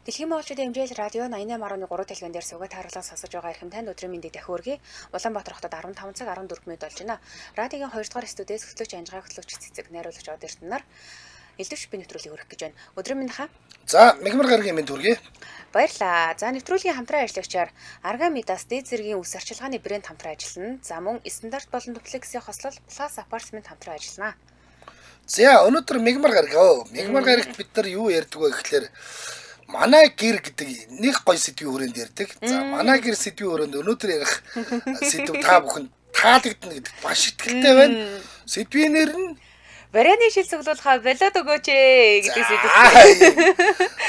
Дэлхийн монголчуудын хэмжээл радио 88.3 дэлгэн дээр суугаад харуулсан сонсож байгаа эрхэм танд өдрийн мэндийг дахин хүргэе. Улаанбаатар хотод 15 цаг 14 минут болж байна. Радиогийн 2 дугаар студиэс хөтлөгч Анжгаа хөтлөгч цэцэг найруулагч од эрдэнээр элдвч би нэвтрүүлгийг хүргэх гэж байна. Өдрийн мэнд хаа. За, мегмар гаргийн мэнд хүргэе. Баярлаа. За нэвтрүүлгийн хамтран ажиллагчаар Арга Мидас дээд зэргийн үс арчилгааны брэнд хамтран ажиллана. За мөн стандарт болон дуплексийн хослол Plus Apartment хамтран ажиллана. За, өнөөдөр мегмар гаргаа. Мегмар гарагт бид нар юу ярьдаг вэ гэхээр манай гэр гэдэг нэг гоё сэдвийн хүрээнд ярьдаг. За, манай гэр сэдвийн хүрээнд өнөөдөр ярих сэдв та бүхэн таалагдана гэдэгт маш итгэлтэй байна. Сэдвийн нэр нь Барианы шил цуглуулахаа болоод өгөөч ээ гэдэг сэдв.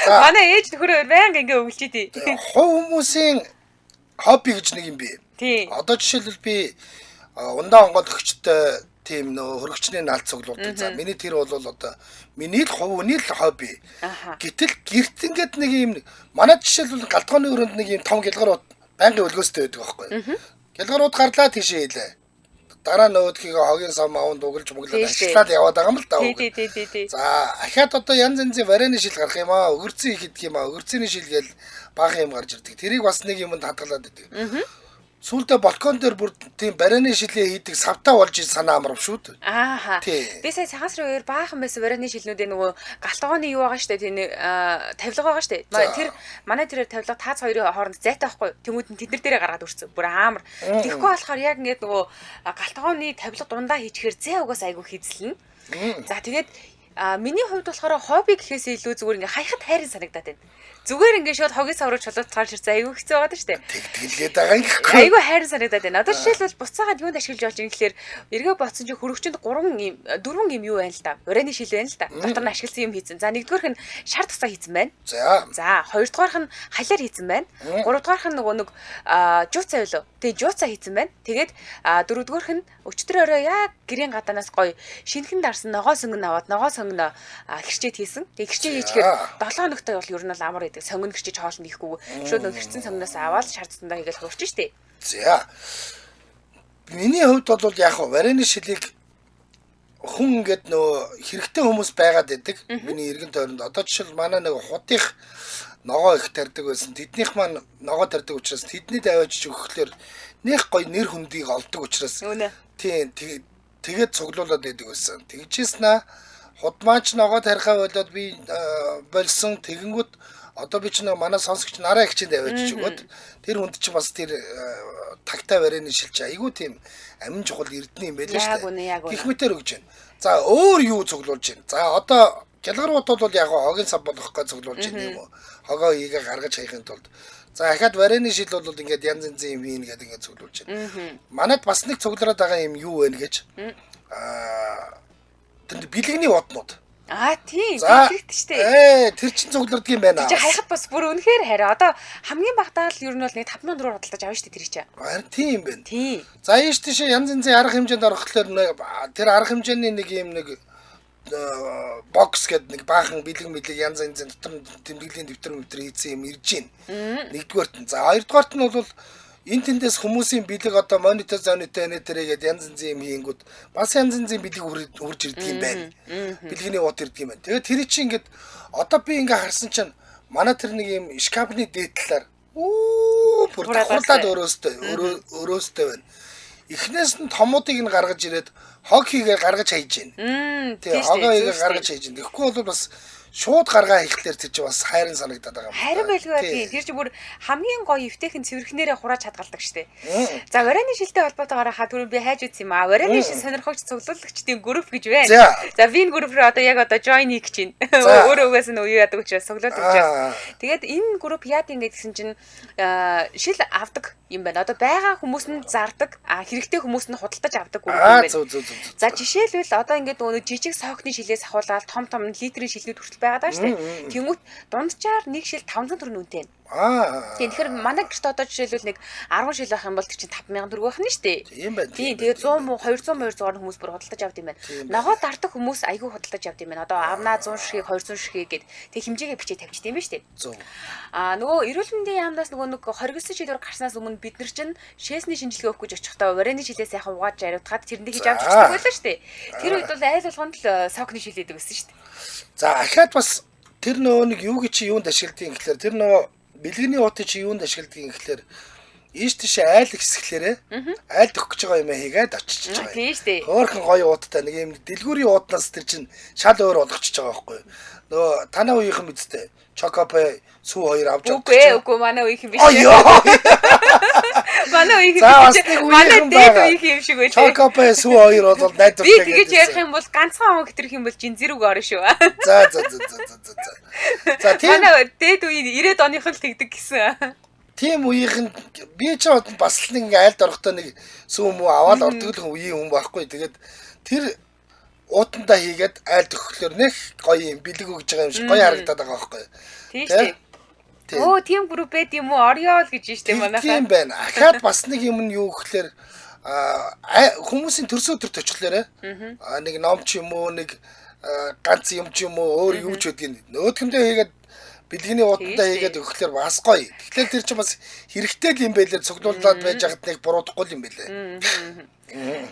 Манай ээж нөхөр байнга ингээ өгүүлж идэв. Хувь хүмүүсийн хобби гэж нэг юм бий. Тий. Одоо жишээлбэл би ундаа онгод өгчтэй тийм нөө хөргөчний наалт цуглуулдаг. За миний тэр бол одоо миний л хувийн л хобби. Гэтэл гэрт ингээд нэг юм манай жишээлбэл галтгооны өрөөнд нэг юм том гэлгарууд байнгын өлгөөстэй байдаг байхгүй. Гэлгарууд гарлаа тийшээ хэлээ. Дараа нөөдхийг хогийн сав маавн дугалж мөглөд ажиллаад яваад байгаа юм л даа. Тий. За ахаад одоо янз янзын варианы шил гарах юм аа, өгөрцөн их идэх юм аа, өгөрцөний шил гээл баахан юм гарч ирдэг. Тэрийг бас нэг юмд хадгалаад идэг. Сүүлдээ балкон дээр бүр тийм барианы шилээ хийдэг савтаа болж санаа амрав шүү дээ. Ааха. Би сая цагаан сарын үеэр баахан байсан барианы шилнүүдээ нөгөө галтгооны юу байгаа штэ тийм тавилга байгаа штэ. Тэр манай тэр тавилга таац хоёрын хооронд зайтай байхгүй. Тэмүүд нь тэднэр дээрээ гаргаад өрцөн. Бүр аамар. Тэгэхгүй болохоор яг ингээд нөгөө галтгооны тавилга дундаа хийчихээр зай угаас айгу хийзлэн. За тэгээд миний хувьд болохоор хобби гэхээс илүү зүгээр ингээ хаяхад хайрын санагдаад байна. Зүгээр ингээ шууд хогийн савруу чулуутгаар ширцээ айгүй хэцүү байгаа даа штэ. Тэгэлээд байгаа юм гэхгүй. Айгүй хайрын санагдаад байна. Одоо жишээлбэл буцаагаад юунд ашиглаж болж байгаа гэхээр эргээ ботсон чи хөрөгчөнд 4 юм юу байна л да. Урайны шил байна л да. Дотор нь ашигласан юм хийцэн. За нэгдүгээрх нь шар тасаа хийцэн байна. За хоёрдугаарх нь халиар хийцэн байна. Гуравдугаарх нь нөгөө нэг жууцаа байлоо. Тэгээ жууцаа хийцэн байна. Тэгээд дөрөвдүгээрх нь өчтөр өрөө яг гэрийн гадаанаас гоё шинхэн дарсан ногоо сонгон аваад ногоо сонгоно хэрчээд хийсэн. Тэгээ хэрчээ хийчихээр 7 хоногтой бол ер нь л амар байдаг. Сонгон хэрчээж хоолнд хийхгүй шууд нэг хэрцэн сонгоноос аваад шаардсандаа хийгээл хуурч штэ. За. Миний хувьд бол яг варианы шилийг хүн ингээд нөө хэрэгтэй хүмүүс байгаад байдаг. Миний эргэн тойронд одоо жишээл манай нэг худих ногоо их тарьдаг байсан. Тэднийх маань ногоо тарьдаг учраас тэдний давааж өгөхлөөр нэг гоё нэр хүндийг олдог учраас тийм тэгээд цуглуулад байдаг байсан. Тэгжээснэ худмаач ногоо тарихаа болоод би болсон тэгэнгүүт одоо би ч нэг манай сонсогч нараа их чинь давааж өгөөд тэр хүнд чинь бас тэр тагтаа варианы шилж айгуу тийм амин чухал эрдэнэ юм байлаа шүү дээ. Гэх мэтэр өгж байна. За өөр юу цуглуулж байна? За одоо гялгарууд бол яг хогийн сав болгох гэж цуглуулж байна юм уу? Хогоо ийгээ гаргаж хайхын тулд. За ахаад варианы шил бол ингээд янз янзын юм хийн гэдэг ингээд цуглуулж байна. Манайд бас нэг цуглараад байгаа юм юу вэ гэж? Тэр бэлгэний боднууд. Тийм хэрэгтэй штэ. Тэр чин цугларддаг юм байна. Чи хаяхад бас бүр үнэхээр хараа. Одоо хамгийн багтаа л ер нь бол нэг 5000 төгрөг худалдаж авна штэ тэр чи. Харин тийм юм байна. Тийм. За ийш тийш янз янзын арга хэмжээнд орохлоор тэр арга хэмжээний нэг юм нэг бокс гэдэг нэг баахан бэлэг янз янзын дотор тэмдэглэлийн дэвтэр хийсэн юм ирж гин. Нэгдүгээрт нь. За хоёрдугаарт нь бол энэ тэндээс хүмүүсийн бэлэг одоо монитор тэргээд янз янзын юм хийнгүүд бас янз янзын бэлэг үрж ирдэг юм байна. Бэлгэний уут ирдэг юм байна. Тэгээд тэр чинь ингээд одоо би ингээ харсан чинь манай тэр нэг юм шкафны дээдлэлээр бүр давхарлаад өрөөстэй байна. Эхнээс нь томуудыг нь гаргаж ирээд хог хийгээ гаргаж хайж байна. Тэгээ хогоо хийгээ гаргаж хайж байна. Тэгэхгүй бол бас шууд гаргаа хийхлээр тэр чинь бас хайрын санагдаад байгаа юм. Хайрын байлгүй тийм. Тэр чинь бүр хамгийн гоё эвтэйхэн цэвэрхнээрээ хурааж хадгалдаг штэ. За варианы шилтэй холбоотойгоор түрүү би хайж үзсэн юм аа. Варианы шил сонирхогч цуглуулагчдын групп гэж байна. За би энэ групп руу одоо яг одоо join хийх гэж байна. Өөрөө угаас нь уу яадаг учраас цуглуулдаг учраас. Тэгээд энэ групп яад ингэ гэсэн чинь шил авдаг юм байна. Одоо байгаа хүмүүс нь зардаг, хэрэгтэй хүмүүс нь худалдаж авдаг групп юм байна. За жишээлбэл одоо ингээд нөгөө жижиг сохны шилээс ахуулаад том литрийн шилнүүд хүртэл байгаа даа штэ. Тэнгүүт дунджаар нэг шил 500 төгрөг үнэтэй. Тэгэхээр манай гэрт одоо жишээлбэл нэг 10 шил байх юм бол тэр чинь 5000 төгрөг байх нь штэ. Тийм байна. Тийм тэгээд 100 200 зугаар хүмүүс бүр худалдаж авд юм байна. Ногоо дартах хүмүүс айгүй худалдаж авд юм байна. Одоо авнаа 100 ширхэг 200 ширхэг гэд тэг хэмжээгээ бичиж тавьчих юм байна штэ. Нөгөө эрүүл мэндийн яамнаас нөгөө нэг 29 жилээр гарснаас өмнө бид нар чинь шээсний шинжилгээ өгөх гэж очихдоо варианы шилээс яхан угааж ариутгаад тэрнийг хийж авч байгаа байлаа штэ. Тэр үед бол айл болгонд л сокны шил хийдэг байсан штэ. За ахаад бас тэр нөгөө нэг юу гэж чи юунд ашигладгийг гэхэлэр тэр нөгөө бэлгэний уутыг чи юунд ашигладгийг гэхэлэр ийш тийш айл хэсгэлээрээ айл төгөх гэж байгаа юм хийгээд очиж байгаа. Тийм шүү дээ. Хөөхөн гоё ууттай нэг юм дэлгүүрийн уутнаас тэр чинь шал өөр болгочихж байгаа байхгүй. Нөгөө танаа үеийнхэн мэдтэй. Чокопе сүү хоёр авч явдаг. Үгүй манай үеийнхэн биш. Манай үеийнхэн манай дээд үеийнхэн юм шиг байлээ. Чокопе сүү хоёр бол найдвартай. Би тэгэж ярих юм бол ганцхан өнгө тэрх юм бол жин зэрэг орно шүү. За. За манай дээд үеийн 90-ад оных л тэгдэг гэсэн. Тийм үеийнхэн би ч бас л нэг айлд орохдоо нэг сүү мүү аваад ордог л үеийн хүн байхгүй. Тэгээд тэр уутандаа хийгээд айлд өгөхлөөр нэг гоё юм бэлэг өгж байгаа юм шиг гоё харагдаад байгаа байхгүй. Тийм шүү. Оо тийм групп байд юм уу? Ориол гэж штэ манайхаа. Тийм байна. Ахаад бас нэг юм нь юу гэхлээр хүмүүсийн төрсөө төрт очихлоорэ. Нэг ном ч юм уу нэг ганц юм ч юм уу өөр юу ч үдгийг нөөдгөндөө хийгээд бэлгэний уутандаа хийгээд өгөхлөөр бас гоё. Тэгэхээр тэр чинь бас хэрэгтэй л юм байлээ. Цуглуулад байж хаад нэг буруудахгүй юм байлээ.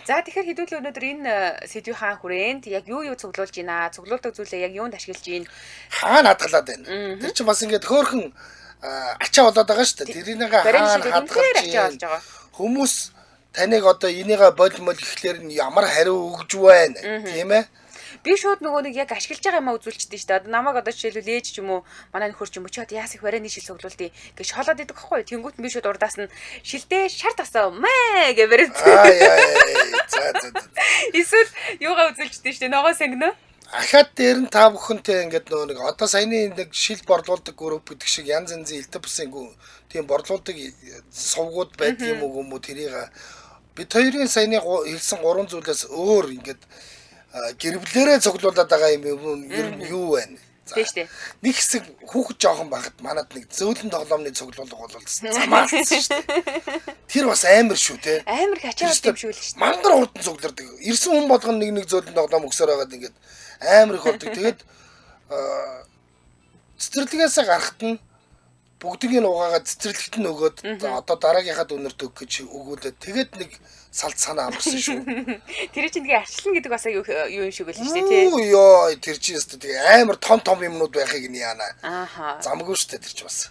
За тэгэхээр хэдүүлээ өнөөдөр энэ сэдвийн хаан хүрээнд яг юу цуглуулж байна? Цуглуулдаг зүйлээ яг юунд ашиглаж байна? Хаана хадгалаад байна? Тэр чинь бас ингээд хөөхөн ачаа болоод байгаа шүү дээ. Тэрийг хаана хадгалж байна? Хүмүүс таныг одоо энийгээ болмол гэхлээр нь ямар хариу өгж байна? Тийм ээ? Би шууд нөгөө нэг яг ашиглаж байгаа юмаа үзүүлчихдээ шүү дээ. Одоо намайг одоо жишээлбэл ээж ч юм уу манай нөхөр ч юм уу чад яас их барайны шил цуглуулдیں۔ Гэж шолоод идэг байхгүй. Тэнгүүт би шууд урдаас нь шилдээ шар тасаа мэ гэвэр. За. Эсвэл юугаа үзүүлчихдээ шүү дээ. Ногоо сангинаа. Ахаад дээр нь та бүхэнтэй ингээд нөгөө нэг одоо саяны нэг шил борлуулдаг групп гэдэг шиг янз янзын элдв бусын тийм борлуулдаг сувгууд байдаг юм уу тэрийг бид хоёрын саяны хэлсэн 3 зүйлээс өөр ингээд гэрвлэрээ цуглуулад байгаа юм ер нь юу байна? Тийм шүү дээ. Нэг хэсэг хүүхэд жоохон байхад манад нэг зөөлөн тоглоомны цуглуулга болуулсан. Замаалсан шүү дээ. Тэр бас амар шүү те. Амар хачаад юм шүү л шүү дээ. Мангар урдан цуглардаг. Ирсэн хүн болгоно нэг зөөлөн тоглоом өгсөөр байгаад ингээд амар их болдог. Тэгээд цэцэрлэгээс гарахт нь бүгдийг нь угаагаад цэцэрлэгт нь өгөөд одоо дараагийнхаа дүнэрт өг гэж өгүүлээд тэгээд нэг салт санаа амарсан шүү. Тэр чинь тэгээ арчлан гэдэг бас юу юм шиг байл шүү дээ тий. Йоо тэр чинь өстө тэгээ амар том юмнууд байхыг нь яана. Замгүй шүү дээ тэр чинь бас.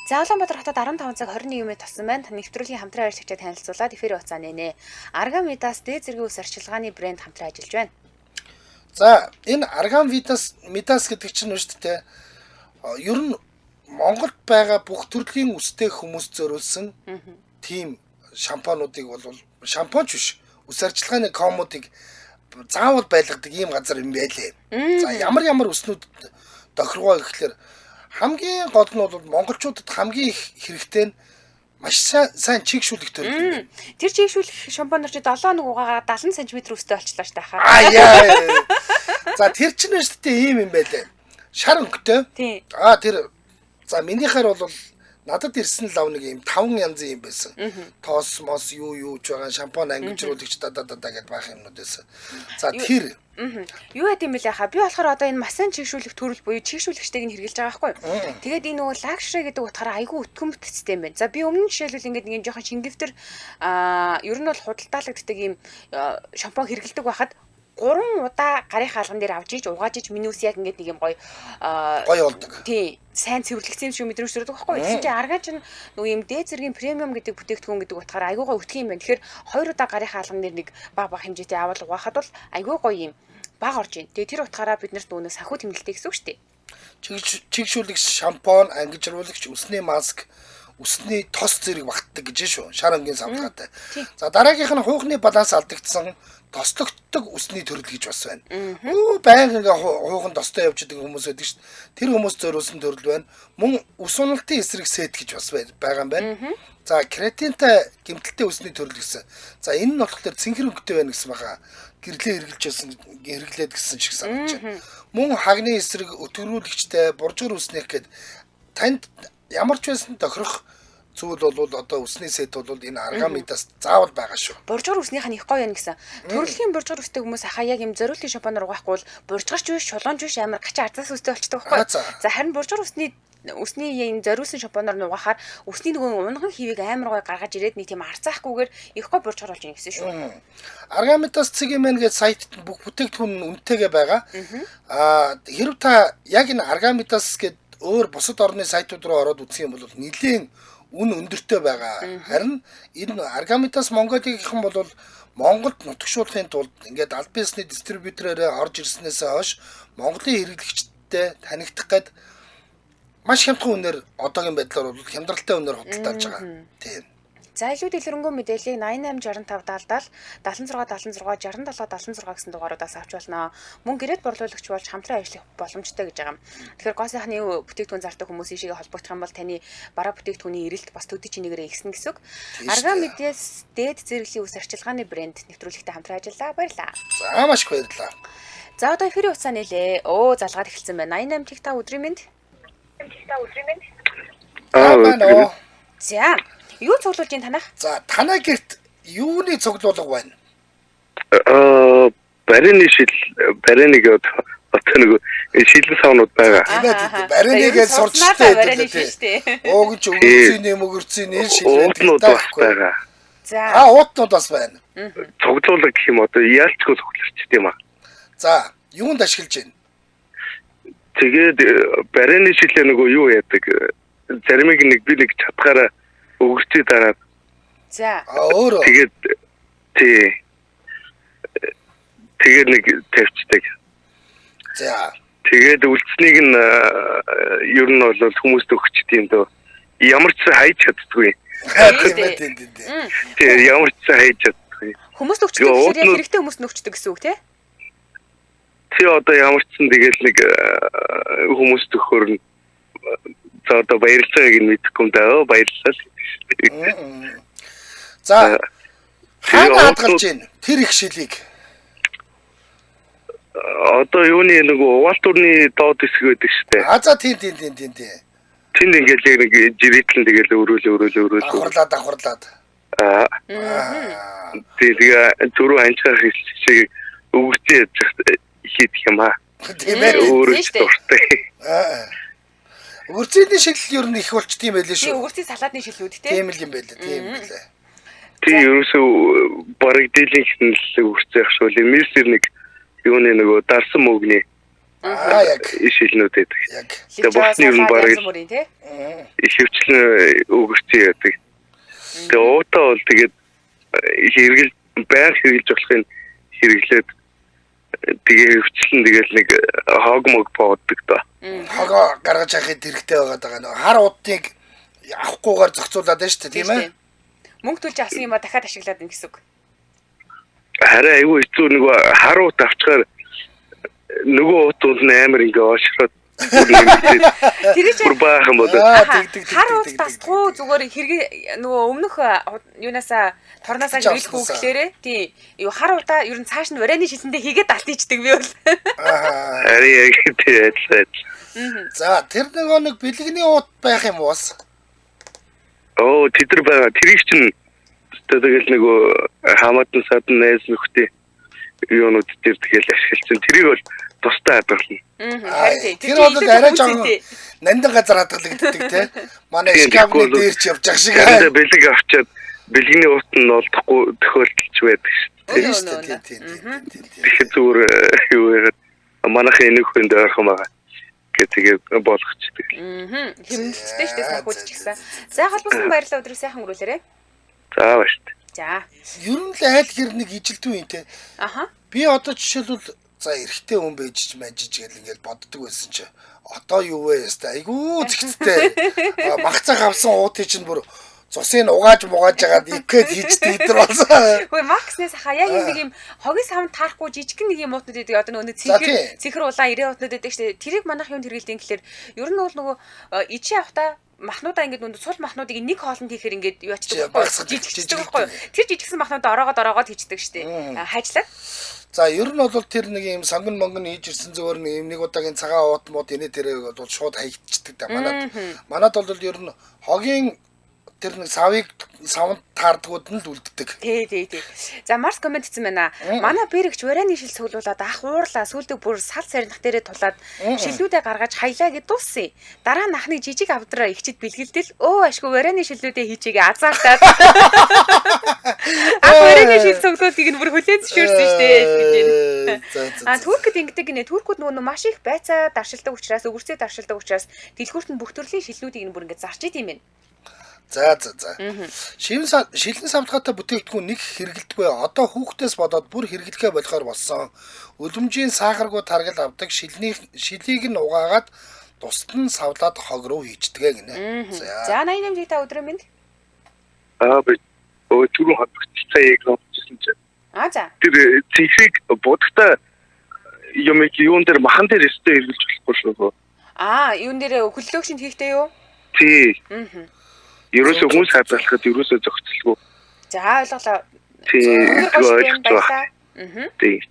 За Улаанбаатар хотод 15 цаг 21 минут болсон байна. Нэвтрүүлгийн хамтран ажиллагчид танилцуулаад эфир хугацаа нэнэ. Argan Vitas дээд зэргийн ус арчилгааны брэнд хамтран ажиллаж байна. За энэ Argan Vitas гэдэг чинь шүү дээ. Ер нь Монголд байгаа бүх төрлийн үстэй хүмүүс зориулсан тийм шампунуудыг бол шампунч биш ус арчилгааны коммодыг заавал байлгадаг ийм газар юм байлээ. За ямар үснүүд тохиргоо гэхэлэр хамгийн гол нь бол монголчуудад хамгийн их хэрэгтэй нь маш сайн чигшүүлэх төрөл юм. Тэр чигшүүлэх шампунаар чи 7 нэг угаагаа 70 см үстэй болчлоо ш таахаа. За тэр чинь шүү дээ ийм юм байлээ. Шар өнгөтэй. Тэр за минийхаар бол надад ирсэн лав нэг юм 5 янзын юм байсан. Тоос мос юу ч байгаа шампунь ангижруулагч даа гэдээ байх юмнууд байсан. За тэр юу яд юм бэлээ хаа би болохоор одоо энэ масан чигшүүлэх төрөл буюу чигшүүлэгчтэйг нь хэрэгжилж байгаа байхгүй. Тэгээд энэ нөгөө лакшри гэдэг утгаараа айгүй өтгөн бүтцтэй юм байна. За би өмнө нь жишээлбэл ингээд нэг юм жоохон шингэвтер ер нь бол худалдаалагддаг юм шампунь хэрэгэлдэг байхад 3 удаа гарын хаалган дээр авч иж угааж иж миний ус яг ингээд нэг юм гоё болдог. Тий, сайн цэвэрлэгдсэн юм шиг мэдрэмж төрдөг байхгүй. Тэгсэн чинь Argan чинь нөгөө юм дээд зэргийн премиум гэдэг бүтээгдэхүүн гэдэг утгаараа айгүй гоё өтгөн юм байна. Тэгэхээр 2 удаа гарын хаалган дээр нэг баг хэмжээтэй аваад угаахад бол айгүй гоё юм баг орж ийн. Тэгээ тэр утгаараа бид нарт нөгөө санхүү тэмдэлтэй гэсэн үг шүү дээ. Чигшүүлэгч шампунь, ангижруулагч, үсний маск, үсний тос зэрэг багтдаг гэж шүү. Шар ангийн савлгаатай. За дараагийнх нь хуухны баланс алдагдсан тослогддог үсний төрөл гэж бас байна. Байнга ингээ хуухан тостой явж байгаа хүмүүс байдаг шүү. Тэр хүмүүс зориулсан төрөл байна. Мөн ус уналтын эсрэг сет гэж бас байгаа юм байна. За креатинтай гэмтэлтэй үсний төрөл гэсэн. За энэ нь болохоор цэнхэр өнгөтэй байна гэсэн баха. Гэрлээ хэрэглээд гэсэн шиг санагдаж байна. Мөн хагны эсрэг өтгөрүүлэгчтэй буржгар үснэх гэд танд ямар ч байсан тохирох зүйл бол одоо үсний сет бол энэ Argan Vitas заавал байгаа шүү. Буржгар үснийх нь их гоё юм гэсэн. Төрөлхийн буржгар үстэй хүмүүс ахаа яг юм зориултын шампунаар угаахгүй бол буржгарч биш, шулуунж биш амар гачаа арцаас үстэй болчтой байхгүй. За харин буржгар үсний өсний энэ зориулсан шампунаар нугахаар өсний нөгөө унхан хивийг амар гой гаргаж ирээд нэг тийм арцаахгүйгээр их гой буржгаар болж ийн гэсэн шүү. Аргамитас CGMN гэж сайтд бүх бүтээгдэхүүн үнэтэйгээ байгаа. Хэрв та яг энэ Аргамитас гэд өөр бусад орны сайтууд руу ороод үзэх юм бол нэлийн үн өндөртэй байгаа. Харин энэ Аргамитас Монголын бол Монголд нутагшуулахын тулд ингээд аль биесний дистрибьютороор орж ирснээс хойш Монголын хэрэглэгчдэд танигдах гээд маш хямдхан үнээр одоогийн байдлаар бол хямдралтай үнээр худалдааж байгаа. Тийм. За илүү дэлгэрэнгүй мэдээллийг 8865 70 76 76 67 76 гэсэн дугааруудаас авч болно. Мөн гэрээд борлуулагч болж хамтран ажиллах боломжтой гэж байгаа юм. Тэгэхээр гоо сайхны бүтээгдэхүүн зардаг хүмүүс ийшээ холбогдох юм бол таны бараа бүтээгдэхүүний эрэлт бас төдий чинээгээр ихсэн гэсэн үг. Арга медиас дээд зэрэглэлийн ус арчилгааны брэнд нэвтрүүлэгтэй хамтран ажиллаа. Баярлалаа. За маш их баярлалаа. За одоо эфирийн хугацаа нэлээ. Залгаад эхэлсэн байна. 88 тигта өдрийн мэнд. За юу цуглуулж ийн танах? За танай гэрт юуны цуглуулга байна? Бариныг одоо нэг шилэн савнууд байгаа. Бариныг сурчтай байдаг. Ууг ч өвөрцөний мөгөрцөний шилэн байгаа. За уутнууд бас байна. Цуглуулга гэх юм одоо яалчгүй цуглуулж тийм аа. За юунд ашиглаж байна? Тэгээд барины шилээ нөгөө юу яадаг? Заримыг нэг би нэг чадхаараа өгөрчий дараа. За. Өөрөө. Тэгээд нэг тавьчихдаг. За. Тэгээд үлдснийг нь ер нь бол хүмүүст өгч тийм дөө. Ямар ч хайж чаддгүй. Тэгээд ямар ч хайж чаддгүй. Хүмүүст өгчдөг гэхээр хэрэгтэй хүмүүст өгчдөг гэсэн үг тий? Тий одоо ямар ч сан тэгэл нэг хүмүүст өгөхөр нь за одоо баярлалаа гэж мэдхгүй юм даа. Баярлалаа. За хаана хадгалж байна тэр их шилийг? Одоо юуны нэг Увалтурны доод хэсэг байдаг штэ. За тийм. Тэнд ингээл нэг жирэтлэн тэгэл өрөөлөө. Давхарлаад. Тэгээ түрүү анчаар хэлсэг өгөрчий хийх юм аа. Тийм ээ. Өөрөж дуртай. Өгөрцөний шил ер нь их болчт юм байлээ шүү. Өгөрцийн салаадны шилүүд тий. Тийм л юм байлээ. Тийм ерөөсөө бараг дийлэнх нь л өгөрцөөх шүү. Мессер нэг юуны нөгөө дарсан мөгний яг шилнүүд байдаг. Яг. Тэгээ босны ер нь бараг их хөвчлэн өгөрцөө яадаг. Тэгээ уутаа бол тэгээд хэрэгэл байнга хэрэгжилж болохын хэрэглээд тэгээ хөвчлэн тэгэл нэг хог мог бооддаг доо. Хогоо гаргаж авахд хэрэгтэй байгаа нэг хар удтыг авахгүйгээр зохицуулаад байна шүү дээ тийм ээ. Мөнгө төлж авсан юм ба дахиад ашиглаад байна гэсэн үг. Харин айгүй хэцүү нөгөө хар ут авчихаар нөгөө утууд нь амар ингээ оошроод тэр чинь баахан болоо. Хар ут тасдгүй зүгээр хэрэг нөгөө өмнөх юунасаа торноосаа хэрэглэх үг гэхлээрээ тий юу хар удаа ер нь цааш нь вараны шилэндээ хийгээд алтийчдэг би бол. Ари яг тий ажиллаж. За тэр нэг бэлгэний ут байх юм уус. Тэдэр байгаа. Тэрийг чинь тэгэл нөгөө хамаатан садан найз нөхдөд юунууд дээр тэгэл ашигласан. Тэрийг бол тустай хадгална. Тэр бол арай жоохон нандин газар хадгалагддаг тий. Манай шкафны дээр ч явж байгаа шиг. Бэлэг авчаад бэлгэний уут нь олдохгүй тохиолдолч байдаг шүү дээ. Тийм. Тэгэхээр зүгээр юу яагаад манайхын нөхөнд ойрхон байгаа. Тэгээд болгочдөг. Хэмнэлттэй шүү дээ санхүүж ч гэсэн. За холбосон баярлалаа өдрөө сайхан өнгөрүүлээрэй. За бааш. За. Ер нь л айл гэр нэг ижилдүү юм те. Би одоо жишээлбэл за эрэгтэй хүн байж ч мажиж гэл ингээл боддог байсан чи одоо юу вэ яста айгуу зэгцтэй магцаах авсан уутыг чинь бүр цусыг угааж мугааж агаад ихэд хийждэг идэр болсон. Хөөе Макснес хаа яг нэг юм хогийн савнд таарахгүй жижигхэн нэг юм уутнууд байдаг. Одоо нөгөө цэнхэр улаан ирээ уутнууд байдаг шүү дээ. Тэрийг манайх юунд хэрэгэлдэг гэхэлэр ер нь бол нөгөө ичээ авахта махнуудаа ингээд нүнд сул махнуудыг нэг хоолнд хийхээр ингээд юу ячдаг байхгүй жижигчдэг байхгүй. Тэр жижигсэн махнуудаа ороогоод хийждэг шүү дээ. Хайжлаад. За ер нь бол тэр нэг юм сонгон монгон хийж ирсэн зүгээр нэг юм нэг удаагийн цагаан уут мод инээ тэрэг бол шууд хаягдчихдаг да. Манад бол ер нь хогийн тэр нэг савнд таардгууд нь л үлддэг. Тий. За Марс комент хийсэн байна. Манай бэрэгч вараны шил цуглуулад ах уурлаа сүлдэг бүр сал сарнах дээрээ тулаад шилүүдээ гаргаж хаялаа гэд дууссан. Дараа нь ахныг жижиг авдраа ихчид бэлгэлдэл өө ашгүй вараны шилүүдээ хийчихээ азаалтаад. Ах вараны шил цуглуултыг нь бүр хүлээн зөвшөөрсөн шүү дээ гэж байна. Туркд ингэдэг гинэ. Туркууд нөгөө маш их байцаа даршилдаг учраас өвөрцөө даршилдаг учраас дэлгүүрт нь бүх төрлийн шилнүүдийг нь бүр ингэ зарчид юм байна. За. Шилэн савлгаатай бүтээгдэхүүн нэг хэрэгэлдэггүй. Одоо хүүхдээс бодоод бүр хэрэглэхэ болохоор болсон. Үлэмжийн сахаргүй таргал авдаг шилийг нь угаагаад тусад нь савлаад хог руу хийчдэг гинэ. За 88 та өдрөө минь. Би түрүү хатгцааг нотчихсан чинь. За. Тэр цэхийг будагта юм юун дээр махан дээр өстэй хэрэглэж болохгүй шүү. Юун дээр хөллөөгшөнд хийхтэй юу? Тий. Ерөөсөө хүн сайжруулахад ерөөсөө зохицолгүй. За ойлголоо. Тий.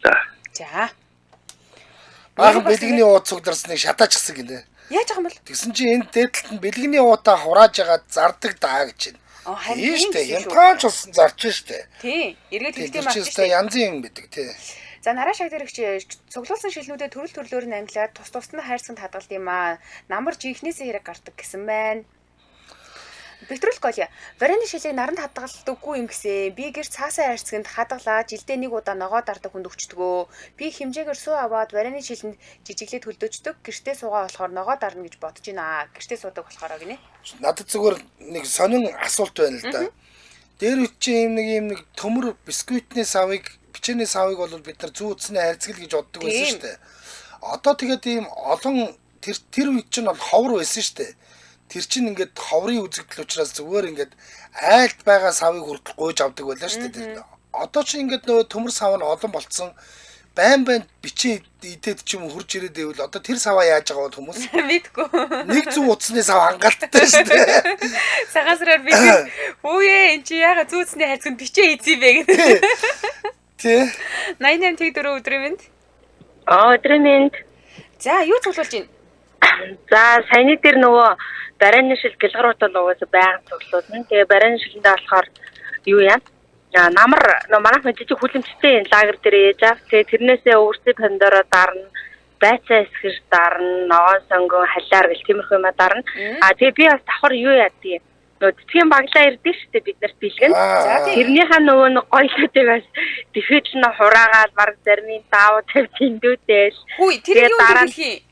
За. Баахан бэлгэний ууд цугдарсныг шатаачихсан гинэ. Яаж байгаа юм бол? Тэгсэн чинь энэ дээдлэлт нь бэлгэний уудаа хурааж агаад зардаг даа гэж байна. Тийм шүү дээ. Хямдхан ч болсон зарч штэ. Тий. Эргээд хэлтэй маа шүү дээ. Янзын юм бидэг тий. За нараа шагдэрэгч цуглуулсан шилнүүдэд төрөл төрлөөр нь ангилаад тус тусна хайрцагт хадгалт юм аа. Намар жинхнээсээ хэрэг гардаг гэсэн байна. Петрол голия. Вараны шилийг наранд хадгалдаггүй юм гэсэн. Би гэр цаасаа хайрцагт хадгалаа жилдээ нэг удаа ногоо дардаг хүнд өгчдгөө. Би хэмжээгээр суу аваад вараны шилэнд жижиглээд хөлдөөждөг. Гэртээ суугаа болохоор ногоо дарна гэж бодож байна. Гэртээ суудаг болохоор гинэ. Надад зүгээр нэг сонин асуулт байна л да. Дээр үчи юм нэг төмөр бисквитний савыг, бичээний савыг бол бид нар зүү утасны хайрцаг гэж боддог байсан шүү дээ. Одоо тэгээд ийм олон тэр үед чинь бол ховор байсан шүү дээ. Тэр чинь ингээд ховрын үзэгдэл учраас зүгээр ингээд айлт байгаа савыг хүртэл гуйж авдаг байлаа шүү дээ. Одоо ч ингээд нөгөө төмөр сав нь олон болцсон. Байн бичээ идэд ч юм хурж ирээд байвал одоо тэр саваа яаж байгаа бол хүмүүс мэдгүй. Нэг зүү утасны сав хангалттай шүү дээ. Сагасраар би хүүе эн чи яага зүү утасны хайрцагт бичээ хийцээ бэ гэдэг. Тий. 88 тэг 4 өдрийн мэнд. Өдрийн мэнд. За юу цуглуулж байна? За саяны дээр нөгөө барааны шил гэлгаруудад угаасаа байнга цуглуулна. Тэгээ барааны шилэндээ болохоор юу яа? Намар манайх жижиг хүлэмжтэй лагер дээр ээж ав. Тэгээ тэрнээсээ өвөрцөг пандороо дарна. Байцаа эсгэр дарна. Ногоон сонгон халиар гэл тиймэрхүү юм дарна. Тэгээ би бас давхар юу яадгийг нөгөө тэтгэн баглаа ирдэ штэ бид нарт бэлгэн. Тэрнийхээ нөгөө гоёлуудыг бас тэхэд нь хураагаад баг зармын даав тавь тэндүүдээс. Хүй тэр юу хэлхий?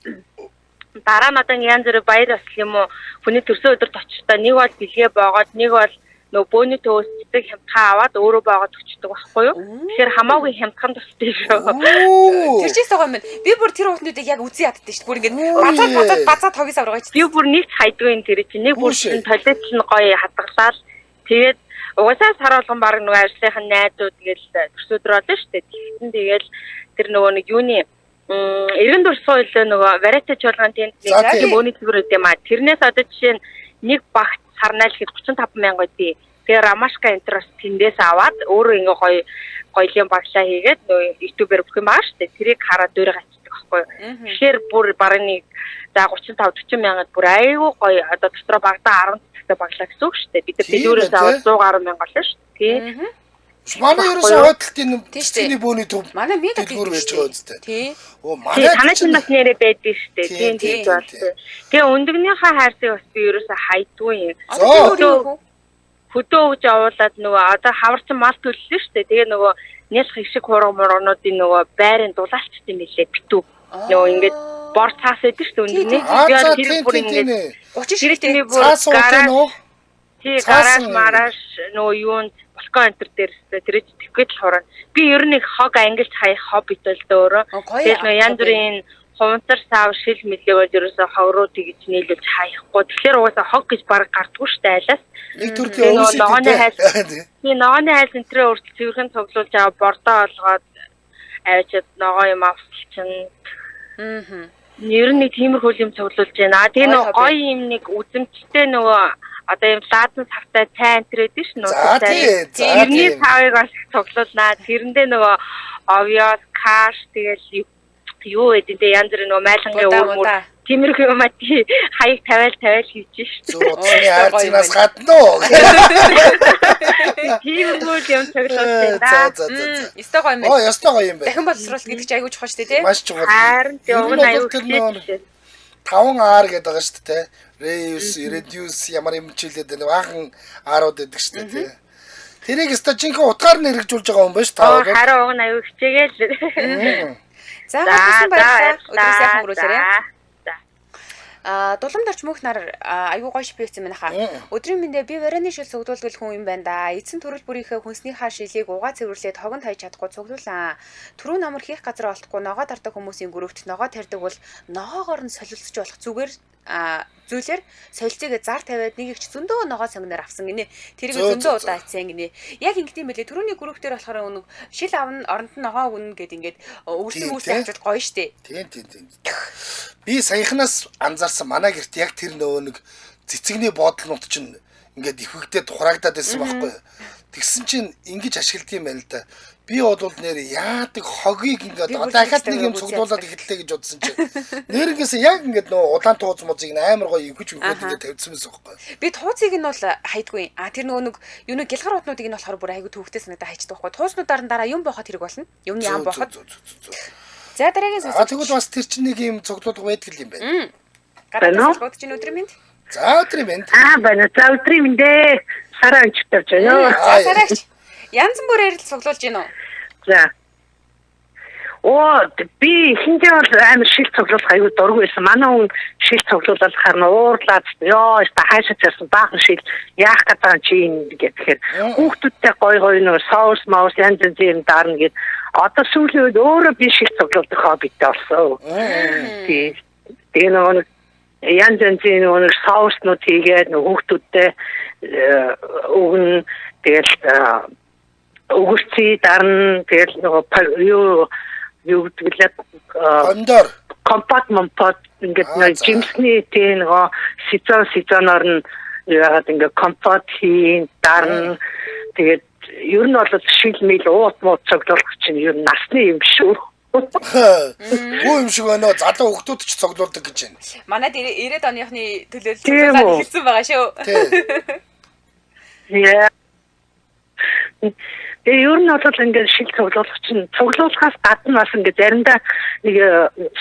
Дараа нь одоо янз бүр баяр бас юм уу хүний төрсөн өдөрт очихдаа нэг бол бэлгээ боогоод нэг бол нөгөө бөөний төөсцөг хямдхан аваад өөрөө боогоод өчтдөг байхгүй юу? Тэгэхээр хамаагүй хямдхан тустай шүү. Тэр чийс байгаа юм байна. Би бүр тэр уутнуудыг яг үзий яддаг шүү. Бүр ингээд базаа тогис аврагаач. Би бүр нэг хайдгүй тэр чинь нэг бүр чинь толиот нь гоё хадгалаад тэгээд угаасаа сар болгон баг нөгөө ажлынхын найзууд тэгэл төрсөн өдөр болно шүү дээ. Тэгэл тэр нөгөө нэг юуны эргэн дурсуу илүү нөгөө вариатай чуулган тэнд нэг бөөний цэвэр үт юм а. Тэрнээс одоо жишээ нь нэг багт сарнайл хэд 35,000 тий. Тэгээ рамашка энтерос тэндээс аваад өөрөө ингээ гоёлын баглаа хийгээд нөгөө ютубер бүх юм аа штэ. Тэрийг хараад дөөрэ гацдаг байхгүй юу. Тэгэхээр бүр бараг нэг за 35-40,000-д бүр айгүй гоё одоо дотроо багтаа 10 цагтай баглаа гэсэн үг штэ. Бид нар дэлгүүрээс аваад 110,000 болно штэ. Тий. Манай ерөөсөө хойдолтын тэсний бөөний төв. Манай мега дэлгүүр байж байгаа үстэй. Тий. Манай танаас нь бас нэрэ байдаг штэ. Тийм бол. Тэгээ өндөгнийхээ хайрцаг бас би ерөөсөө хайдгүй юм. Хөдөө өгж явуулаад нөгөө одоо хаварсан мал төллөө штэ. Тэгээ нөгөө нялх их шиг хургамурнуудын нөгөө байрын дулаалчт юм билээ битүү. Нөгөө ингээд бор цаас байдаг штэ өндөгний. Тэгээ тэр бүр ингээд 30 ширхтний бүр гараж. Тий гараж мараш нөгөө юунд балкон энтер дээрээ тэр тэгэхэд л хураа. Би ер нь хог ангилж хаях хоббит л дөөрөө. Тэгээд нөгөө янз бүрийн хуванцар сав шил мэлээвэр ерөөсө ховруу тэгж нийлүүлж хаяхгүй. Тэгэхээр угаасаа хог гэж баг гардгүй штэ айлаас. Нэг төрлийн өвс идэх. Ногооны хайл энтрээ өөртөө цэвэрхэн цуглуулж аваа бордоо олгоод авчиад ногоо юм авчилчихна. Ер нь тиймэрхүү юм цуглуулж байна. Тэгээ нөгөө гоё юм нэг үзэмжтэй нөгөө одоо юм лаадсан савтай цай энтрээд ш нь нууцтай. Тэрний цавыг бас цуглуулнаа. Тэрэндээ нөгөө овёс, каш тэгэл юу гэдэг те янз бүр нөгөө майлангийн уурмөр тиймэрхүү юм хаяг тавиал хийж шээ. Зүүцний арцнаас гадна уу. Тиймэрхүү юм цоглуулсан да. Ястай гоё юм байна. Ястай гоё юм байна. Дахин боловсруулалт гэдэг чинь айгүй чухал шүү дээ, тий? Маш чухал. Харин тийм аюул хэрэгтэй. 5R гэдэг байгаа шүү дээ. Reduce ямар юм чилээд байна. Баахан R-ууд гэдэг шүү дээ, тий. Тэрийг өстой жинхэнэ утгаар нь хэрэгжүүлж байгаа юм байна шүү та. Харин уг нь аюул хичээгээл. За хатсан баярлалаа. Өдөр сайхан өнгөрүүлээрэй. Дулам дорч мөнх нар айгүй гоё шипээсэн байна хаа. Өдрийн мэндэ би вараны шил цуглуулгал хүн юм байна да. Эцэн төрөл бүрийнхээ хүнснийхаа шилийг угаа цэвэрлээд хогонд хайж чадахгүй цуглуулаа. Түрүү намар хийх газар олдохгүй ногоо тардаг хүмүүсийн группт ногоо тарьдаг бол ногоогоор нь солилцож болох зүгээр зүйлэр солилцоогээ зар тавиад нэг их зөндөө ногоо сонгоноор авсан гинэ. Тэрийг зөндөө удаа атсан гинэ. Яг ингэдэм байлээ. Түрүүний групп дээр болохоор нэг шил авна, оронд нь ногоо өгнө гэд ингээд өвсөн авчвал гоё штэ. Тийм. Би саяхнаас анзаарсан манай гэрт яг тэр нөгөө нэг цэцэгний боодлонууд чинь ингээд ивхэгдээ тухрагдаад байсан байхгүй. Тэгсэн чинь ингэж ашигладаг юм байна л да. Би бол нэр яадаг хогийг ингээд дахиад нэг юм цуглуулад эхэллээ гэж бодсон чинь нэрнээс яг ингээд нөгөө улаан тууз музыг амар гоё ивгэж ингээд тавьсан байсан байхгүй. Би тууцыг нь бол хайдгүй. Тэр нөгөө нэг юу нэг гэлгар утнуудыг нь болохоор бүр айгүй төвхтэй санагдаа хайчдаг байхгүй. Тууснуудаар нь дараа юм бооход хэрэг болно. Юмны ам бооход. За дараагийн сонсогч. Тэгвэл бас тэр чинь нэг юм цуглуулга байдаг юм байна. Гадаа цуглуулж чинь өдрийн мэнд. За өдрийн мэнд. Байна. За өдрийн мэндээ сараа анч тавьж байна. Сараач. Янз бүрээр л цуглуулж гин үү? За. Би хинжээ бол амар шил цуглуулах аюу дургүй байсан. Манай хүн шил цуглуулаад харна уурлаад ёо хаашаа царсан баахан шил яах гэдэг чи гэхээр хүүхдүүдтэй гой нөө соус маус янз юм даарна гэд одоо сүүлийн үед өөрөө би шил цуглуулах хоббитэй болсон. Тэгээ нөгөө янз нөгөө соуснууд хийгээд хүүхдүүдтэй өгн тэгэл өгөрций дарна тэгэл нөгөө юу гэдэг кондор компот ингээд нэг жимсний тий нөгөө сизоноор нь яагаад ингээд компот хийн дарна тэгээд ер нь бол шил мэл уут муу цоглуулах чинь ер нь насны юм шүү. Бүү юм шиг байна. Залуу хүмүүс ч цоглуулдаг гэж байна. Манайд 90-ад оныхны төлөөлөл хэлсэн байгаа шүү. Яа. Ер нь бол ингээд шил цуглуулах чинь цуглуулахаас гадна бас ингээд заримдаа нэг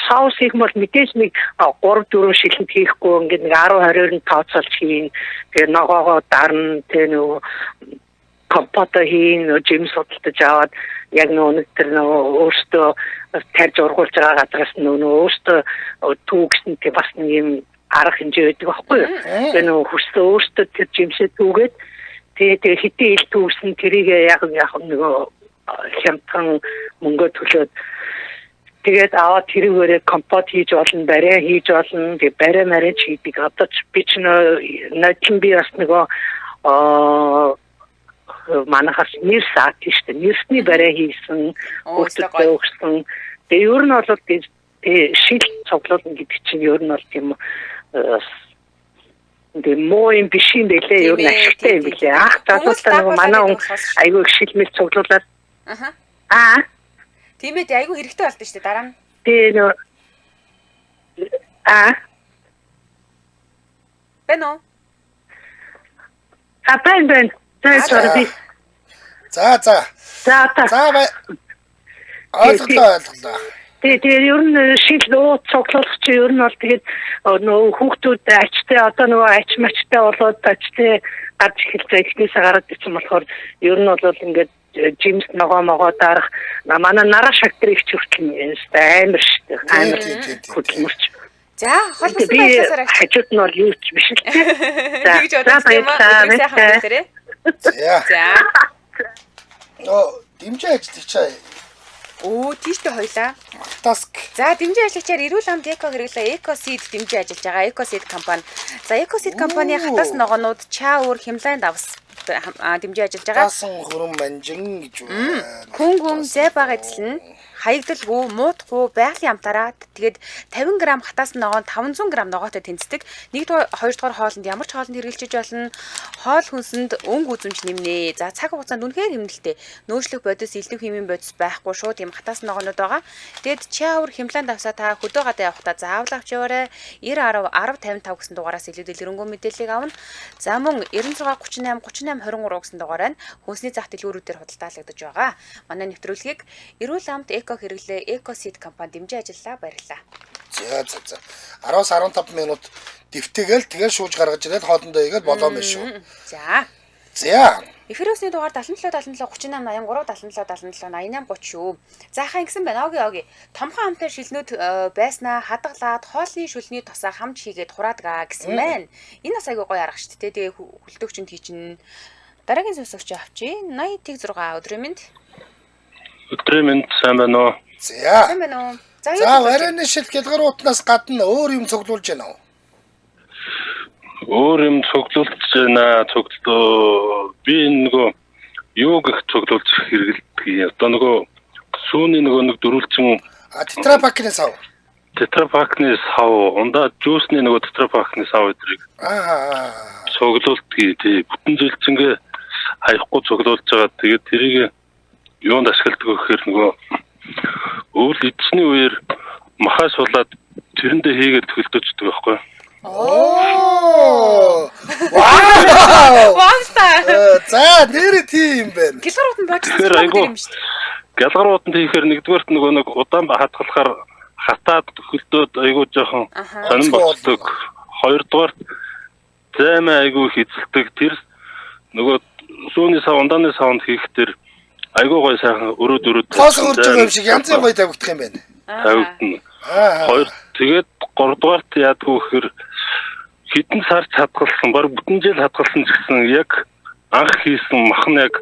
соус хийх бол мэдээж нэг 3-4 шилэнд хийхгүй ингээд нэг 10-20-оор нь тооцоолж хийн. Тэгээ ногоогоо дарна тэгээ нөгөө компото хийн жим судалтаж аваад яг нөгөө тэр нөгөө өөртөө тарж ургуулж байгаа газраас нөгөө өөртөө түүгсэн тэг бас нэг юм арга хэмжээ байдаг байхгүй юу. Тэгээ нөгөө хүсээ өөртөө тэр жимсээ түүгээд тэгээ хитэн ил түүсэн тэрийг яг нөгөө хямдхан мөнгө төлөөд тэгээд аваад тэрүүгээрээ компот хийж болно, барай хийж болно. Тэгээ барай марич хийдэг. Одоо би ч нотлон би бас нөгөө манахаас нэрс аат штэ. Нэрсний барай хийсэн, өөртөө өгсөн. Тэгээ ер нь бол шил цуглуулна гэдэг чинь ер нь бол тийм муу юм биш юм бэлээ ер нь ашигтай юм бэлээ. Залуустай нөгөө манай хүн айгүй их шилмэл цуглуулад. Тийм ээ айгүй хэрэгтэй болдсон шүү дээ дараа нь. Тэгээ нөгөө Бэнэ. Бэн. За бай. Ойлголоо. Тэгээ ер нь шил уу цуглуулах чи ер нь бол тэгээд нөгөө хүүхдүүд ачтай одоо нөгөө ачмачтай болоод ачтай гарч эхэлж эхнээсээ гараад ирсэн болохоор ер нь бол ингээд жимс ногоо дарах манай нараа шагтрыг ч хүртэл амар штэ амар хөдөлмөрч. За холбосон байдлаар хажууд нь бол юу ч биш л дээ. Тэгж бодож юм аа сайхан хэлээрэй. За. Дэмжээ ажиллаж чаа. Тийштэй хоёлаа. Таск. За дэмжээ ажигчаар эрүүл амд эко хэрэглээ EcoSeed дэмжээ ажиллаж байгаа EcoSeed компани. За EcoSeed компани хатас ногоонууд чаа өөр хямлайн давс дэмжээ ажиллаж байгаа. Тасан хөрөн манжин гэж байна. Хүн зэ бага эзлэн хаягдалгүй, муутахгүй, байгалийн амтаараа тэгээд 50 г хатаас ногоон 500 г ногоотой тэнцдэг. Нэгдүгээр, хоёрдугаар хоолнд ямар ч хоолнд хэрэгжилж болно. Хоол хүнсэнд өнгө үзэмж нэмнэ. За цаг хугацаанд үнэхээр хэмнэлттэй. Нөөцлөх бодис, элдв хэмээн бодис байхгүй шууд юм хатаас ногоонууд байгаа. Тэгээд чиавар хямлаанд авсаа та хөдөө гадаа явахдаа заавал авч яваарай. 90 10 10 55 гэсэн дугаараас илүү дэлгэрэнгүй мэдээллийг авна. За мөн 96 38 38 23 гэсэн дугаараар нь хүнсний зах дэлгүүрүүдээр худалдаалагдаж байгаа. Манай нэвтрүүлгийг эрүүл амт эко хэрэглээ Экосид компани дэмжиж ажиллаа, баярлалаа. За 10-аас 15 минут дэвтэгээл тэгэл шууж гаргаж ирээд хоолндоо игээл болоо мэн шүү. За. Эфиросны дугаар 77 78 83 77 77 88 30 шүү. За хаа ингэсэн байна. Оги. Томхон амтай шилнүүд байснаа хадгалаад хоолны шүлний тусаа хамж хийгээд хураадаг гэсэн байна. Энэ бас айгүй гоё арга шүү дээ. Тэгээ хүлтөгчөнд хийчин. Дараагийн сонсогч авчи 80-6 өдрийн мэнд. Өдрийн мэнд сайн байна уу? За. Сайн байна уу? За варены шил гэлгарууднаас гадна өөр юм цуглуулж байна уу? Өөр юм цуглуулж байна. Би нөгөө юу гэх цуглуулж хэрэгэлдэг. Одоо нөгөө сүүний нэг дөрвөлжин тетрапакны сав. Тетрапакны сав, ундаа жуусны нөгөө тетрапакны сав эдрийг цуглуулдаг. Бүтэн жилчингээ хаяхгүй цуглуулж байгаа. Тэгээд тэрийг юунд ашигладаг гэхээр нөгөө өвөл эцсийн үеэр махаа суулаад тэрэндээ хийгээд төлөвлөждөг байхгүй. Вау! За нэр тийм байна. Гэлгарууд нь бочсон юм шүү дээ. Гэлгарууд нь тэгэхээр нэгдүгээрт нэг удаан хатгалахаар хатаад хөлдөөд айгуу жоохон сонин болдог. Хоёрдугаарт займаа айгуу хизэлдэг. Тэр нөгөө сүүний сав ундааны савнд хийхдээ айгуу гой сайхан өрөөд тоос хурж байгаа юм шиг янзын гой тавигдах юм байна. Тавигдана. Хоёр тэгээд 3 дугаарт яадгүй гэхээр хэдэн сар хадгалсан, баг бүтэн жил хадгалсан ч гэсэн яг анх хийсэн мах нь яг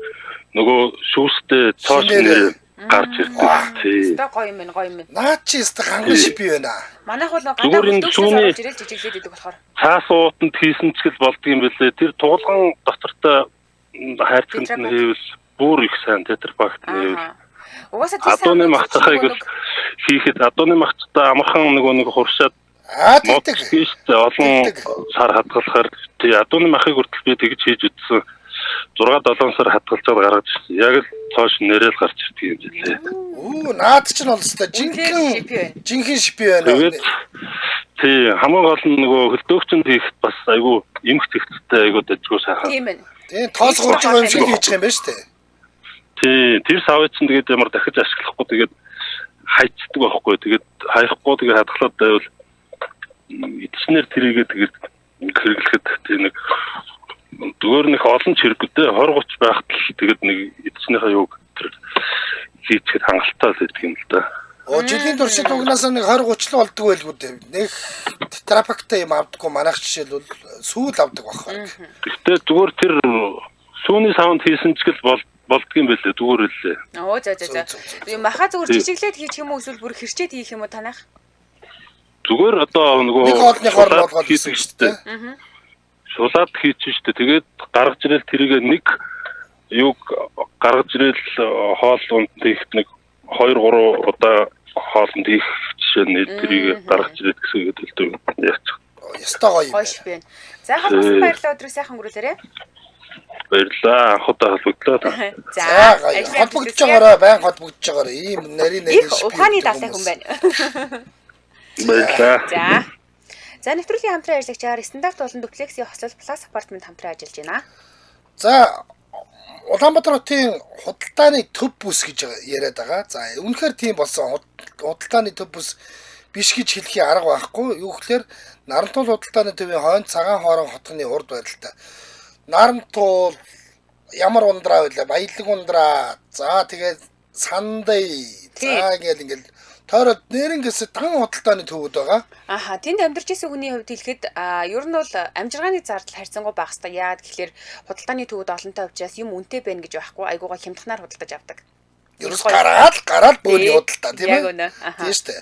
нөгөө шүүстэй цоош нэр гарч ирдэг. Өстой гоё юм байна. Наа чи өстой ханган шипи байна. Манайх бол гадаа бүлдүүсээс орж ирэл жижиглээд идэг болохоор. Цаас уутанд хийсэн ч гэл болдго юм бэлээ. Тэр туулган дотортой хайрцагт нь хийвэл бүр их сайн тетрапакт хийвэл. Угаасаа тийм адууны махцахыг хийхэд адууны махцтай амархан нэг хуршаад тэгдэг. Тийштэй олон сар хадгалахаар тий адууны махыг хүртэл би тэгж хийж үтсэн. 6-7 сар хадгалж байгаа гаргаж ирсэн. Яг л цоош нэрэл гарч ирдэг юм лээ. Наад чинь бол өстой жинхэнэ шипи байна. Тэгээд тий хамгийн гол нь нөгөө хөлдөөгчөнд хийхэд бас айгүй эмх зэгцтэй айгүй дэжгүй сайхан. Тийм байна. Тийм тоос гурж байгаа юм шиг хийж байгаа юм байна шүү дээ. Тий тэр савыг чинь тэгээд ямар дахиж ашиглахгүй тэгээд хайцдаг байхгүй. Тэгээд хаяхгүй тэгээд хадгалаад байвал эцснэр тэрийгээ тэгээд хэрэглэхэд тий нэг зүгээр нэг олон чирэгтэй 20-30 байхад л тэгээд нэг эцснийхээ юуг тэр хийчихэд хангалттай л байдаг юм л да. Жилийн туршид угнаас нэг 20-30 л болдгоо байлгүй дээ. Нэг тетрапактай юм авдаггүй манайх жишээлбэл сүүл авдаг байхгүй. Гэхдээ зүгээр тэр сүүний савнд хийсэн ч гэл болдго юм байлээ зүгээр лээ. За. Маха зүгээр жижиглээд хийчих юм уу эсвэл бүр хэрчээд хийх юм уу танайх? Зүгээр одоо нөгөө нэг хоолны хоол болгоод хийсэн шүү дээ. Шулаад хийчих шүү дээ. Тэгээд гаргаж ирэл тэрийг нэг юг гаргаж ирэл хоол унд хийх нэг 2-3 удаа хоолнд хийх жишээ нь тэрийг гаргаж ирээд гэсэн үг хэлдэг яач. Яста гоё юм. Гоё шүү байна. За хавсан баярлалаа өдрөө сайхан өнгөрүүлээрэй. Баярлалаа. Анхудаа холбогдлоо. За холбогдож байгаараа байн холбогдож байгаараа ийм нарийн ухааны далай хүн байна. Баярлалаа. За нэвтрүүлгийн хамтран ажиллагчаар стандарт болон дуплексийн хослол плюс апартмент хамтран ажиллаж байна. За Улаанбаатар хотын худалдааны төв бүс гэж яриад байгаа. За үнэхээр тийм болсон. Худалдааны төв бүс биш гэж хэлхийн арга байхгүй. Юу гэхээр Нарантуул худалдааны төвийн хойно цагаан хоорон хотгоны урд барилтаа. Нарантуул ямар ундраа вэ? Баялаг ундраа. За тэгээд Сандай. За ингээл тойроод нэрнгэс дан худалдааны төвүүд байгаа. Аха, тэнд амьдарч исэн хүний хувьд хэлэхэд ер нь бол амжиргааны зардал харьцангуй бага хэвээр. Яагаад гэхээр худалдааны төвүүд олонтой учраас юм үнэтэй байна гэж байхгүй. Айгуугаа хямдхнаар худалдаж авдаг. Ерөөс гараад бөөний худалдаа тийм ээ. Тийм шүү дээ.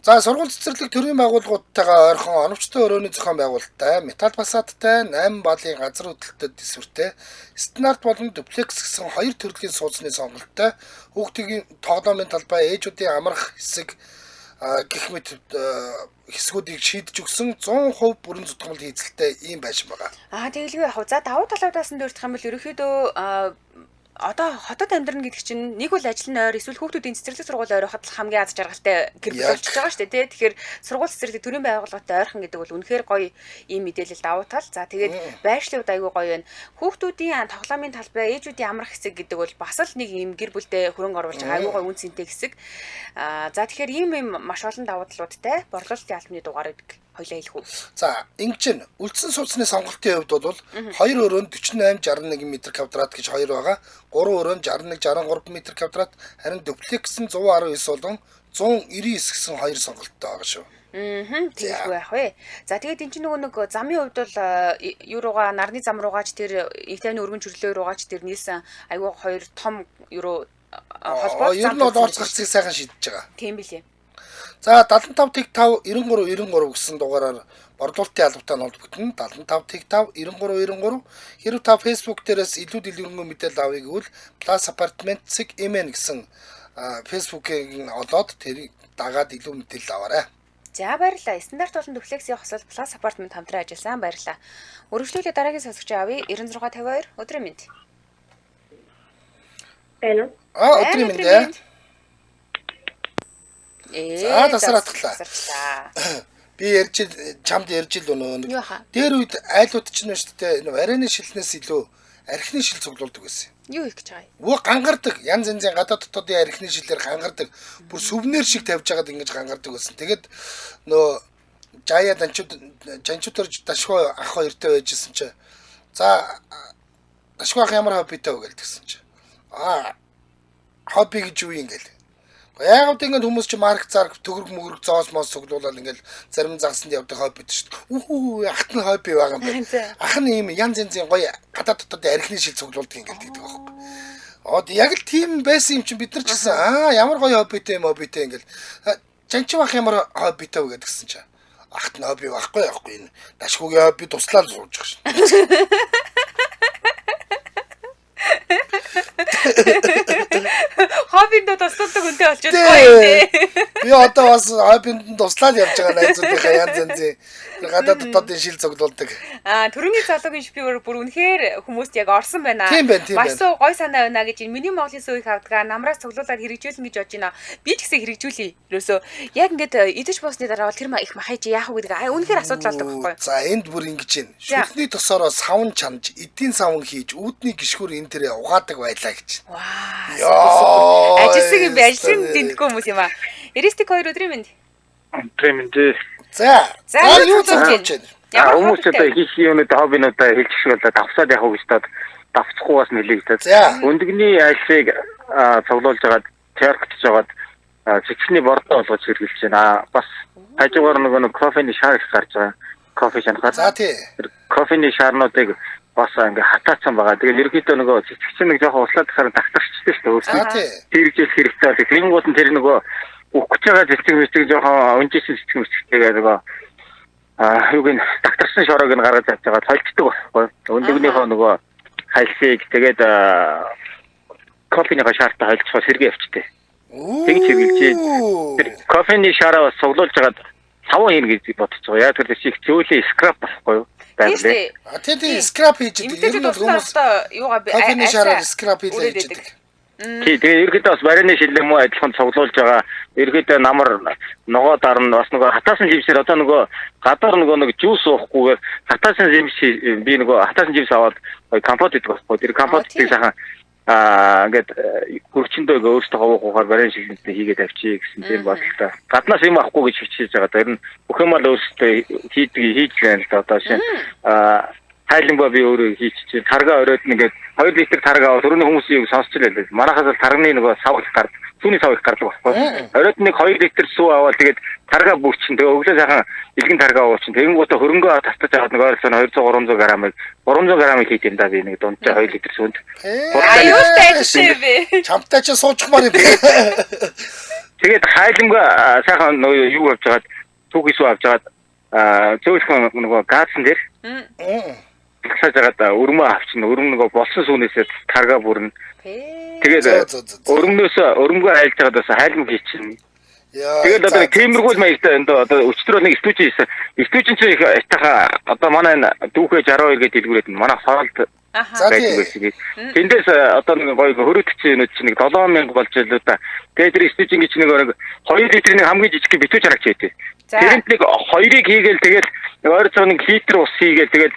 За сургууль цэцэрлэг төрийн байгууллагуудтайгаа ойрхон оновчтой өрөөний зохион байгуулалттай, металл фасадтай, 8 балын газар хөдлөлтөд дисвэртэй, стандарт болон дуплекс гэсэн хоёр төрлийн сууцны сонголттой, хүүхдийн тоглоомын талбай, ээжүүдийн амрах хэсэг гэх мэт хэсгүүдийг шийдэж өгсөн 100% бүрэн зутгамал хийцэлтэй ийм байшин байгаа. Тэгэлгүй яг за давуу талуудаас нь дурдах юм бол ерөөхдөө одоо хотод амьдрна гэдэг чинь нэг бол ажил нь ойр эсвэл хүүхдүүдийн цэцэрлэг сургууль ойроход л хамгийн аз жаргалтай гэр бүл болчихж байгаа шүү дээ тий. Тэгэхээр сургууль цэцэрлэг төрийн байгууллагатай ойрхон гэдэг бол үнэхээр гоё ийм мэдээлэл давуу тал. За тэгээд байршлууд айгүй гоё байна. Хүүхдүүдийн тоглоомын талбай, ээжүүдийн амрах хэсэг гэдэг бол бас л нэг ийм гэр бүлдээ хөрөнгө оруулж байгаа айгүй гоё үн цэнтэй хэсэг. За тэгэхээр ийм маш олон давуу талуудтай борлуулалтын албаны дугаар гэдэг хоёлаа хэлэх үү. За, ингэж нь үлдсэн сууцны сонголтын хувьд бол 2 өрөөнд 48 61 м2 гэж хоёр байгаа. 3 өрөөнд 61 63 м2, харин дуплекс нь 119 болон 199 гэсэн хоёр сонголттой байгаа шүү. Тиймгүй яах вэ? За тэгээд энэ чинь нөгөө нэг замын хувьд бол юу руугаа нарны зам руугаач тэр Италийн өргөн чөрлөө руугаач тэр нийлсэн айгүй хоёр том юу холбоо. Ер нь бол орц гарцыг сайхан шийдэж байгаа. Тийм билээ. За 75 93 93 гэсэн дугаараар борлуулалтын албатай нь холбогдно. 75 93 93 хэрв та Facebook дээрээс илүү дэлгэрэнгүй мэдээлэл авъя гэвэл Plus Apartment Sig MN гэсэн Facebook-ийг олоод тэрийг дагаад илүү мэдээлэл аваарай. За баярлалаа. Стандарт болон дуплексийн хосол Plus Apartment хамтран ажилласан баярлалаа. Өргөжлүүлээ дараагийн сонсогч авъя 9652 өдрийн мэнд. Байна уу? Өдрийн мэнд. За тасраа татглаа. Би чамд ярьж ил өнөө. Дээр үед айлууд ч нь шүү дээ. Арайны шилнээс илүү архины шил цуглуулдаг байсан. Юу их гэж байгаа юм? Өө гангардаг. Янз янзын гадаад дотоодын архины шилээр гангардаг. Бүр сүвнэр шиг тавьж байгаад ингэж гангардаг байсан. Тэгээд нөө жая жанчуудаар дашгүй ах хоёртой байжсэн чи. За дашгүй ах ямар хоббитэй вэ гэлдэгсэн чи. Хобби гэж юу юм гээл. Яг үгүй ингээд хүмүүс чи марк зарг төгөрг мөгөрг зоос моос цуглуулаад ингээд зарим загсанд явдаг хобби шүү дээ. Үхүү ахт нь хобби байгаа юм байна. Ах нь ийм янз янзын гоё гадаад дотоод архины шил цуглуулдаг ингээд гэдэг байхгүй. Яг л тийм байсан юм чи бид нар ч гэсэн ямар гоё хоббитэй ингээд жанчи бах ямар хоббитэй вэ гэдгсэн чи. Ахт нь хобби байхгүй энэ дашгүйгийн хобби туслаад сууж байгаа шин. Хоббинд тусалдаг үнтэй болчиход гоё юм. Би одоо бас хоббинд туслаад явж байгаа найзуудынхаа янз янзын гадаад дотоодын шил цуглуулдаг. Төрөний залуугийн шпиор бүр үнэхээр хүмүүст яг орсон байна. Маш суу гой санаа байна гэж энэ миний Монголын суу их авдаг. Намраас цуглуулад хэрэгжүүлнэ гэж бодож байна. Би ч гэсэн хэрэгжүүлье. Ерөөсөө яг ингээд идэж боосны дараа бол тэр их махайч яах вэ гэдэг үнэхээр асуудал болдог байхгүй. За энд бүр ингэж байна. Шүлхний тосороо савн чанж, эдийн савн хийж, үүдний гიშгүр энэ тэрэ угаадаг байлаа гэж. Ваа. Ажилсаг юм би ажилсаг дэндгүй хүмүүс юм аа. Эристик 2 өдрийн мэнд. Өдрийн мэнд. За юу хийж байна? Хүмүүс одоо хийх юмнууд хоббинуудаа хэлж шгэлээ давсаад явах гэж таад давцахгүй бас нэлээд. Өндөгний айлсыг цуглуулж байгаад теоркч жагаад зэгчний бордоо болгож хэрэгжилж байна. Бас хажуугаар нэг кофений шар их гарч байгаа. Кофе шанахаар. За тий. Кофений шарнуудыг бас ингээ хатаацсан байгаа. Тэгээд ерөөдөө нөгөө цэцэгч нэг жоохон услаад харин тагтарчтэй шүү дээ. Хэрэгжүүлэх хэрэгтэй. Тэнгууд нь тэр нөгөө өгч байгаа цэцэг жоохон өнжисэн цэцэг мэцэгтэйгээ нөгөө юуг нь тагтарсан шороог нь гаргаж авч байгаа цолждаг байхгүй. Өндөгнийхөө нөгөө хайлсыг тэгээд кофений шаартай хойлцоо сэргээ авчтай. Тэгж хэрэгжилж кофений шараа бас цуглуулж байгаад савн хийн гэж бодож байгаа. Яг тэр шиг зөөлөө скрап байхгүй юу? Тийм скрап хийж идэг. Ер нь хүмүүс кофений шараар скрап хийж идэг. Тэгээд ерөөдөө бас барины шилэн муу адилхан цуглуулж байгаа. Ерөөдөө намар ногоо дарна бас нөгөө хатаасан живсээр одоо нөгөө гадар нөгөө нэг жуус уухгүйгээр хатаасан живс би нөгөө хатаасан живс аваад компот идэх байхгүй. Тэр компотыг сайхан ингээд хөрчөндөө өөртөө уугахаар барин шилэнтэй хийгээд авчий гэсэн тийм бодлоо. Гаднаас юм авахгүй гэж хичээж байгаа. Тэр нь бүх юм л өөртөө хийж байна л да одоо шин хайлангаа би өөрөө хийчихээ. Тарга оройд нэгээд 2 литр тарга түрүүний хүмүүсийн сонсч байлаа. Манайхаас л тарганы нөгөө сав их гард, сүүний сав их гардаг байхгүй. Оройд нэг 2 литр сүү аваад тэгээд тарга бүрчин тэгээ өглөө сайхан илгэн тарга уучин. Тэгэнгүүтээ хөрөнгөө татаж аваад нэг ойролцоо 200 300 грамыг хийж юм да би нэг дундчаа 2 литр сүүнд. Аюултай жишээ бэ. Чамтай ч суучмаар юм бэ. Тэгээд хайлмга сайхан нөгөө юу авч жагаад түүх исүү авч жагаад зөөлхөн нөгөө газсан дээр тасаж жагаад өрмөө авчихна. Өрөм нөгөө болсон сүүнээсээ тарга бүрнэ. Тэгээд өрмгөө хайлж жагаад бас хайлмг хийчихнэ. Тэгээд одоо тиймэрхүү маягтай одоо өчтөрөө нэг студийн чинь их айтаха одоо манай дүүхээ 62 гэж дэлгүүрээд манай хоолд тэндээс одоо нэг гоё хөрөдөгч нэг 7000 болж л да. Тэгээд тэр студийн чинь нэг 2 литрийн хамгийн жижиг битүү чарагч байдэ. Тэрэнд нэг 2-ыг хийгээл тэгээд ойрцоо нэг литр ус хийгээл тэгээд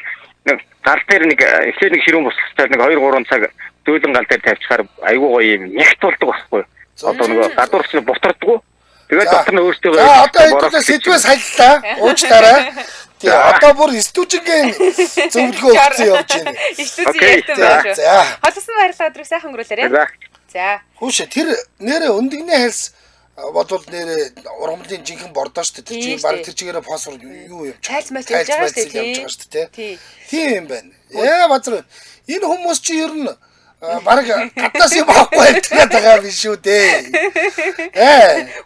нэг гал дээр нэг эхлээд нэг ширүүн бусгачаад нэг 2-3 цаг зөөлөн гал дээр тавьчихаар айгуу гоё юм нягтуулдаг байхгүй. Одоо нэг гадуурч нь бутардггүй. Тэгээд дотор нь өөртөө одоо сэдвээ саллаа. Уучлаарай. Тэгээ одоо бүр студигийн зөвлөгөө өгсөн явж байна. Студийн ярьсан байна. За. Холсон баярлалаа өдрийг сайхан өнгөрүүлээрэй. За. Хүүшээ тэр нэрээ өндөгний хальс бодвол нэрээ ургамлын жинхэнэ бордоо шүү дээ. Тэр чинь баг тэр чигээрээ фосфор юу юм. Тайлс мэл явж байгаа шүү дээ. Тийм юм байна. Базар энэ хүмүүс чи ер нь баг гаднаас юм авахгүй байгаа биш үү дээ.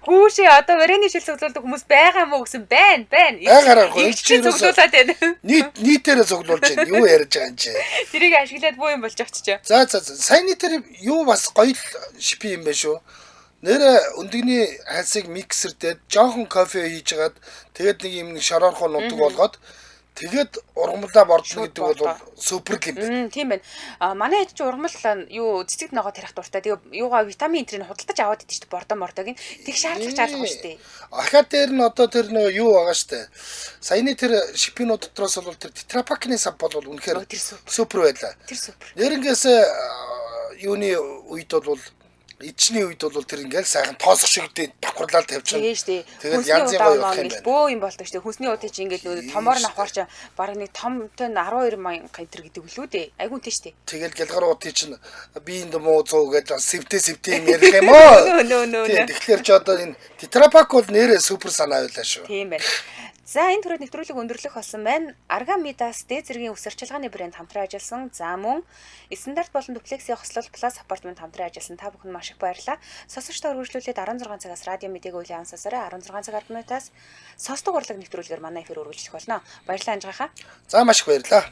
Хүүшээ одоо варены шил цуглуулдаг хүмүүс байгаа мó гэсэн байна. Байгаараа чи цуглуулад байна. Нийтээрээ цуглуулж байна. Юу ярьж байгаа юм чи. Тэрийг ашиглаад буу юм болж очиж. За. Саяны тэр юу бас гоё шипи юм байна шүү. Нэрэ өндөгний хальсыг миксер дээр жоохон кофе хийжгаад тэгээд нэг юм шороорхоо нутаг болгоод тэгээд ургамлаа бордно гэдэг бол супер юм байна. Тийм байна. Манай хэд ч ургамал юу цэцэг ногоо тарих дуртай. Тэгээ юугаа витамин энтрийг худалдаж аваад идэж шүү дээ. Бордоо мордог нь. Тэг шаардлагагүй шүү дээ. Ахаа дээр нь одоо тэр нөгөө юу байгаа шүү дээ. Саяны тэр шипинууд дотроос бол тэр тетрапакны сав бол үнэхээр супер байлаа. Тэр супер. Нэрнгээс юуны үед бол ичний үед бол тэр ингээл сайхан тоосох шиг давхарлал тавьчихна. Тэгээд янзын гоё болох юм байна. Бөө юм болдог шүү дээ. Хүнсний удаа чи ингээд нөө томоор навхаарч баг нэг томтой 12 мянган литр гэдэг үлээ дээ. Айгуун тийш дээ. Тэгэл гялгар уутын чинь биеинд муу цуу гэж сэвтэ юм ярих юм уу? Тэгэхээр ч одоо энэ тетрапак бол нэрээ супер санаа байлаа шүү. Тийм байна. За энэ төрөд нэвтрүүлэг өндөрлөх болсон байна. Argamidас дээд зэргийн үс арчилгааны брэнд хамтран ажилласан. За мөн стандарт болон дуплексийн хослол плюс апартмент хамтран ажилласан. Та бүхэнд маш их баярлалаа. Сонсогчдоо үргэлжлүүлээд 16 цагаас радио мэдээг үйл яваасаараа 16 цаг 10 минутаас сонсдог урлаг нэвтрүүлгээр манай эфир үргэлжлэх болно. Баярлалаа анжихаа. За маш их баярлалаа.